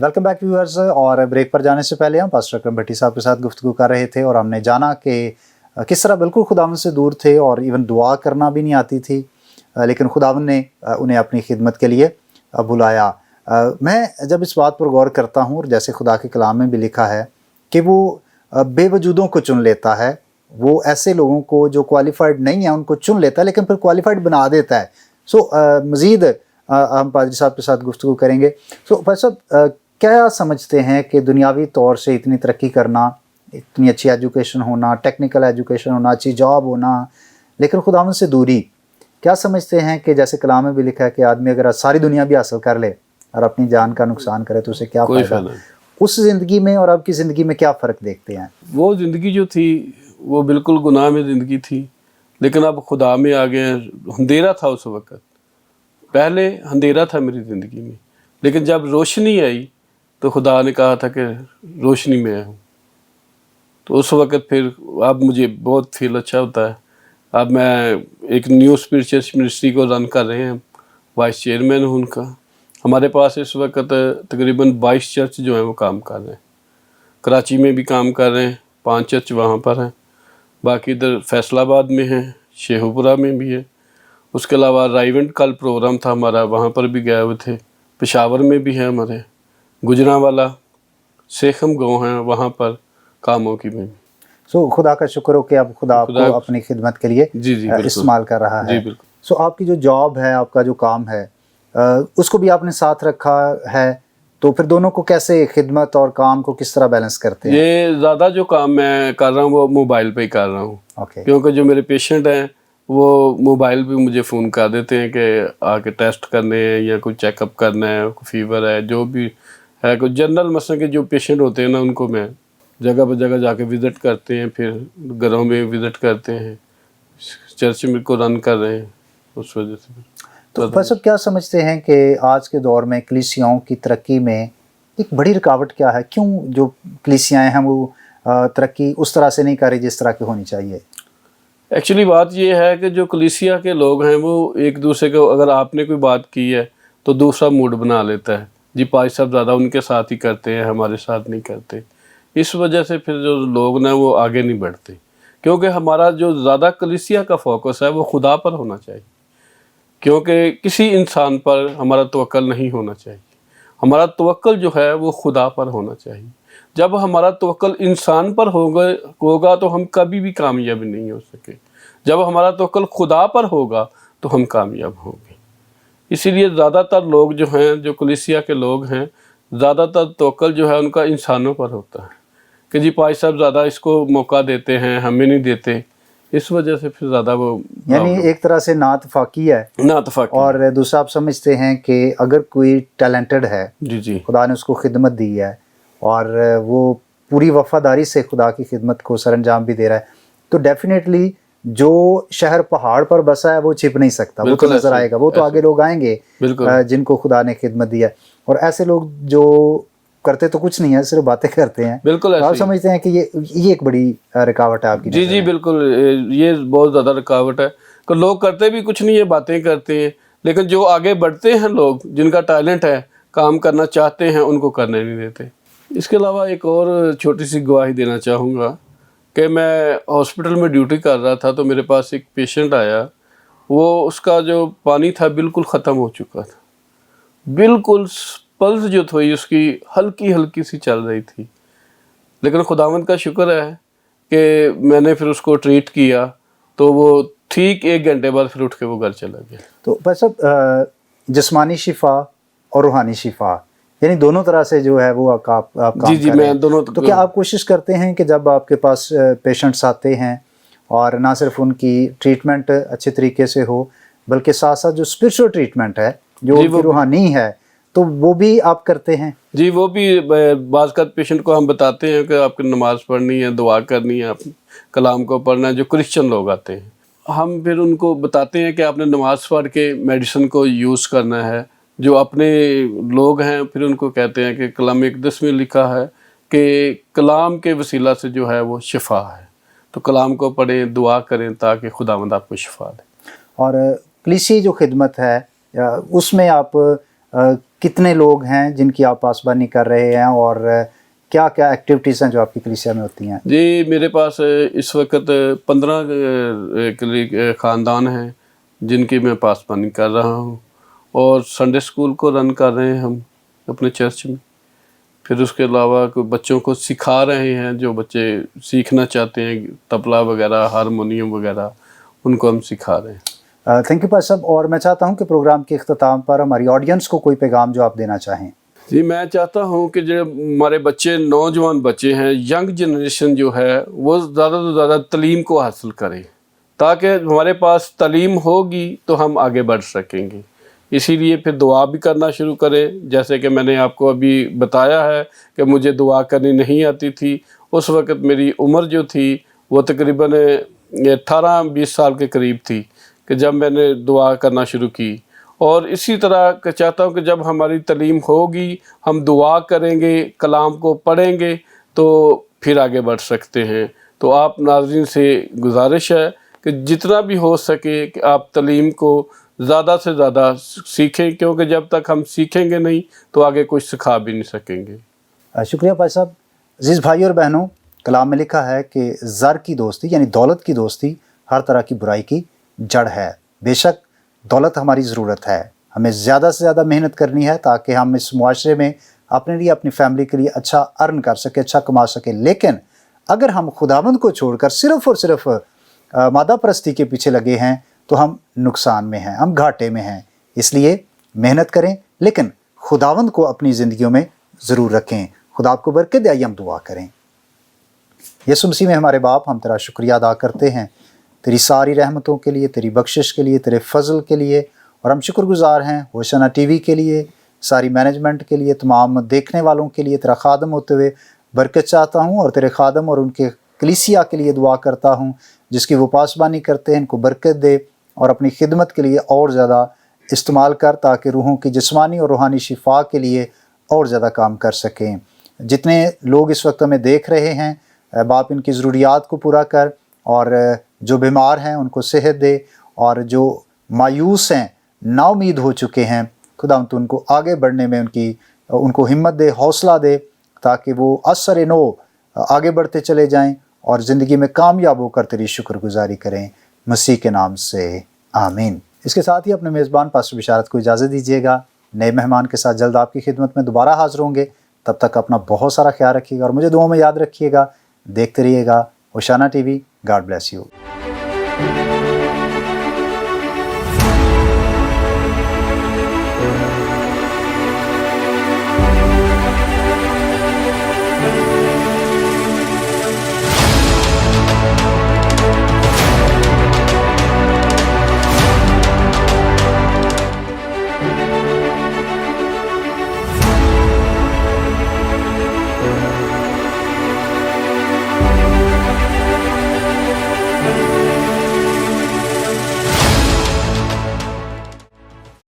Welcome back viewers. और break पर जाने से पहले हम पास्टर अकरम भट्टी साहब के साथ गुफ्तगू कर रहे थे और हमने जाना कि किस तरह बिल्कुल खुदावंद से दूर थे और इवन दुआ करना भी नहीं आती थी, लेकिन खुदावंद ने उन्हें अपनी खिदमत के लिए बुलाया। मैं जब इस बात पर गौर करता हूँ, और जैसे खुदा के कलाम में भी लिखा है कि वो बेवजूदों को चुन लेता है, वो ऐसे लोगों को जो क्वालिफाइड नहीं है उनको चुन लेता है लेकिन फिर क्वालिफाइड बना देता है। सो मज़ीद हम पादरी साहब के साथ गुफ्तगू करेंगे। सो भाई साहब, क्या समझते हैं कि दुनियावी तौर से इतनी तरक्की करना, इतनी अच्छी एजुकेशन होना, टेक्निकल एजुकेशन होना, अच्छी जॉब होना, लेकिन खुदावंद से दूरी, क्या समझते हैं कि जैसे कलाम में भी लिखा है कि आदमी अगर सारी दुनिया भी हासिल कर ले और अपनी जान का नुकसान करे तो उसे क्या फ़ायदा? उस ज़िंदगी में और अब की ज़िंदगी में क्या फ़र्क देखते हैं? वो ज़िंदगी जो थी वो बिल्कुल गुनाह में ज़िंदगी थी, लेकिन अब खुदा में आ गए। अंधेरा था उस वक़्त, पहले अंधेरा था मेरी ज़िंदगी में, लेकिन जब रोशनी आई तो खुदा ने कहा था कि रोशनी में आया हूँ। तो उस वक़्त फिर अब मुझे बहुत फील अच्छा होता है। अब मैं एक न्यू स्पिरिचुअल मिनिस्ट्री को रन कर रहे हैं, वाइस चेयरमैन हूँ उनका। हमारे पास इस वक्त तकरीबन 22 चर्च जो हैं वो काम कर रहे हैं। कराची में भी काम कर रहे हैं, 5 चर्च वहाँ पर हैं, बाकी इधर फैसलाबाद में है, शेखुपुरा में भी है। उसके अलावा राइवेंट कल प्रोग्राम था हमारा, वहाँ पर भी गए हुए थे। पेशावर में भी है हमारे, गुजरांवाला, सेखम गाँव हैं, वहाँ पर कामों की में। सो खुदा का शुक्र हो कि अब खुदा आपको अपनी खिदमत के लिए इस्तेमाल कर रहा है। सो आपकी जो जॉब है, आपका जो काम है, उसको भी आपने साथ रखा है, तो फिर दोनों को कैसे, खिदमत और काम को किस तरह बैलेंस करते हैं? ये ज़्यादा जो काम मैं कर रहा हूँ वो मोबाइल पे ही कर रहा हूँ। क्योंकि जो मेरे पेशेंट हैं वो मोबाइल पे मुझे फ़ोन कर देते हैं कि आके टेस्ट करने हैं या कोई चेकअप करना है, कोई फीवर है, जो भी है, कोई जनरल मसले के जो पेशेंट होते हैं ना, उनको मैं जगह पर जगह जाके विज़िट करते हैं, फिर घरों में विज़िट करते हैं। चर्च में को रन कर रहे हैं, उस वजह से। तो बस अब क्या समझते हैं कि आज के दौर में कलीसियाओं की तरक्की में एक बड़ी रुकावट क्या है? क्यों जो कलीसियाएँ हैं वो तरक्की उस तरह से नहीं कर रही जिस तरह की होनी चाहिए? एक्चुअली बात ये है कि जो कलीसिया के लोग हैं वो एक दूसरे को, अगर आपने कोई बात की है तो दूसरा मूड बना लेता है, जी पाई साहब ज़्यादा उनके साथ ही करते हैं, हमारे साथ नहीं करते। इस वजह से फिर जो लोग ना वो आगे नहीं बढ़ते, क्योंकि हमारा जो ज़्यादा कलीसिया का फोकस है वो खुदा पर होना चाहिए, क्योंकि किसी इंसान पर हमारा तवक्कल नहीं होना चाहिए। हमारा तवक्कल जो है वो खुदा पर होना चाहिए। जब हमारा तवक्कल इंसान पर होगा तो हम कभी भी कामयाब नहीं हो सके। जब हमारा तवक्कल खुदा पर होगा तो हम कामयाब होंगे। इसीलिए ज़्यादातर लोग जो हैं, जो कलीसिया के लोग हैं, ज़्यादातर तवक्कल जो है उनका इंसानों पर होता है कि जी पाई साहब ज़्यादा इसको मौका देते हैं, हमें नहीं देते। इस वजह से फिर ज़्यादा वो, यानी एक तरह से नातफाकी है। नातफाकी। और दूसरा आप समझते हैं कि अगर कोई टैलेंटेड है, जी, खुदा ने उसको खिदमत दी है और वो पूरी वफादारी से खुदा की खिदमत को सरंजाम भी दे रहा है, तो डेफिनेटली जो शहर पहाड़ पर बसा है वो छिप नहीं सकता, वो तो नज़र आएगा, वो तो आगे लोग आएंगे जिनको खुदा ने खिदमत दी है। और ऐसे लोग जो करते तो कुछ नहीं है, सिर्फ बातें करते हैं। बिल्कुल आप समझते हैं कि ये एक बड़ी रुकावट है आपकी? जी बिल्कुल, ये बहुत ज़्यादा रुकावट है कि लोग करते भी कुछ नहीं है, बातें करते हैं, लेकिन जो आगे बढ़ते हैं लोग, जिनका टैलेंट है, काम करना चाहते हैं, उनको करने नहीं देते। इसके अलावा एक और छोटी सी गवाही देना चाहूँगा कि मैं हॉस्पिटल में ड्यूटी कर रहा था तो मेरे पास एक पेशेंट आया, वो उसका जो पानी था बिल्कुल ख़त्म हो चुका था, बिल्कुल पल्स जो थी उसकी हल्की हल्की सी चल रही थी, लेकिन खुदावंद का शुक्र है कि मैंने फिर उसको ट्रीट किया तो वो ठीक 1 घंटे बाद फिर उठ के वो घर चला गया। तो बस अब जिस्मानी शिफा और रूहानी शिफा, यानी दोनों तरह से जो है वो आप काम जी मैं दोनों। तो क्या आप कोशिश करते हैं कि जब आपके पास पेशेंट्स आते हैं और ना सिर्फ उनकी ट्रीटमेंट अच्छे तरीके से हो, बल्कि साथ साथ जो स्पिरिचुअल ट्रीटमेंट है, जो उनकी रूहानी है, तो वो भी आप करते हैं? जी, वो भी बाज़ पेशेंट को हम बताते हैं कि आपको नमाज़ पढ़नी है, दुआ करनी है, आप कलाम को पढ़ना है। जो क्रिश्चियन लोग आते हैं, हम फिर उनको बताते हैं कि आपने नमाज़ पढ़ के मेडिसिन को यूज़ करना है। जो अपने लोग हैं फिर उनको कहते हैं कि कलाम इक़दस में लिखा है कि कलाम के वसीला से जो है वो शिफा है, तो कलाम को पढ़ें, दुआ करें ताकि खुदावंद आपको शिफा दे। और कलीसिया जो खिदमत है उसमें आप कितने लोग हैं जिनकी आप पासबानी कर रहे हैं और क्या क्या एक्टिविटीज़ हैं जो आपकी कलीसिया में होती हैं? जी, मेरे पास इस वक्त 15 ख़ानदान हैं जिनकी मैं पासबानी कर रहा हूँ, और संडे स्कूल को रन कर रहे हैं हम अपने चर्च में। फिर उसके अलावा कोई बच्चों को सिखा रहे हैं, जो बच्चे सीखना चाहते हैं तबला वगैरह, हारमोनियम वगैरह, उनको हम सिखा रहे हैं। थैंक यू पास साहब। और मैं चाहता हूँ कि प्रोग्राम के इख्तिताम पर हमारी ऑडियंस को कोई पैगाम जो आप देना चाहें। जी, मैं चाहता हूँ कि जो हमारे बच्चे, नौजवान बच्चे हैं, यंग जनरेशन जो है, वो ज़्यादा से ज़्यादा तालीम को हासिल करे, ताकि हमारे पास तालीम होगी तो हम आगे बढ़ सकेंगे। इसीलिए फिर दुआ भी करना शुरू करें। जैसे कि मैंने आपको अभी बताया है कि मुझे दुआ करनी नहीं आती थी। उस वक़्त मेरी उम्र जो थी वो तकरीबन 18-20 साल के करीब थी कि जब मैंने दुआ करना शुरू की। और इसी तरह चाहता हूँ कि जब हमारी तालीम होगी, हम दुआ करेंगे, कलाम को पढ़ेंगे, तो फिर आगे बढ़ सकते हैं। तो आप नाज़रीन से गुजारिश है कि जितना भी हो सके कि आप तालीम को ज़्यादा से ज़्यादा सीखें, क्योंकि जब तक हम सीखेंगे नहीं तो आगे कुछ सिखा भी नहीं सकेंगे। शुक्रिया भाई साहब। अजीज़ भाई और बहनों, कलाम में लिखा है कि ज़र की दोस्ती यानी दौलत की दोस्ती हर तरह की बुराई की जड़ है। बेशक दौलत हमारी ज़रूरत है, हमें ज़्यादा से ज़्यादा मेहनत करनी है ताकि हम इस मुआशरे में अपने लिए, अपनी फैमिली के लिए अच्छा अर्न कर सके, अच्छा कमा सके। लेकिन अगर हम खुदावंद को छोड़कर सिर्फ़ और सिर्फ मादा परस्ती के पीछे लगे हैं तो हम नुकसान में हैं, हम घाटे में हैं। इसलिए मेहनत करें, लेकिन खुदावंद को अपनी ज़िंदगियों में ज़रूर रखें। खुदा आपको बरकत दे। आइए हम दुआ करें। यीशु मसीह में हमारे बाप, हम तेरा शुक्रिया अदा करते हैं तेरी सारी रहमतों के लिए, तेरी बख्शिश के लिए, तेरे फजल के लिए। और हम शुक्रगुजार हैं होशाना टीवी के लिए, सारी मैनेजमेंट के लिए, तमाम देखने वालों के लिए। तेरा खादम होते हुए बरकत चाहता हूँ और तेरे खादम और उनके कलीसिया के लिए दुआ करता हूँ जिसकी वो पासबानी करते हैं। इनको बरकत दे और अपनी खिदमत के लिए और ज़्यादा इस्तेमाल कर, ताकि रूहों की जिस्मानी और रूहानी शिफा के लिए और ज़्यादा काम कर सकें। जितने लोग इस वक्त हमें देख रहे हैं, बाप इनकी ज़रूरियात को पूरा कर, और जो बीमार हैं उनको सेहत दे, और जो मायूस हैं, नाउमीद हो चुके हैं, खुदा तो उनको आगे बढ़ने में उनको हिम्मत दे, हौसला दे, ताकि वो असर नो आगे बढ़ते चले जाएं और ज़िंदगी में कामयाब होकर तेरी शुक्रगुजारी करें। मसीह के नाम से आमीन। इसके साथ ही अपने मेज़बान पास्टर बिशारत को इजाज़त दीजिएगा। नए मेहमान के साथ जल्द आपकी खिदमत में दोबारा हाज़िर होंगे। तब तक अपना बहुत सारा ख्याल रखिएगा और मुझे दुआ में याद रखिएगा। देखते रहिएगा होशाना टीवी। God bless you.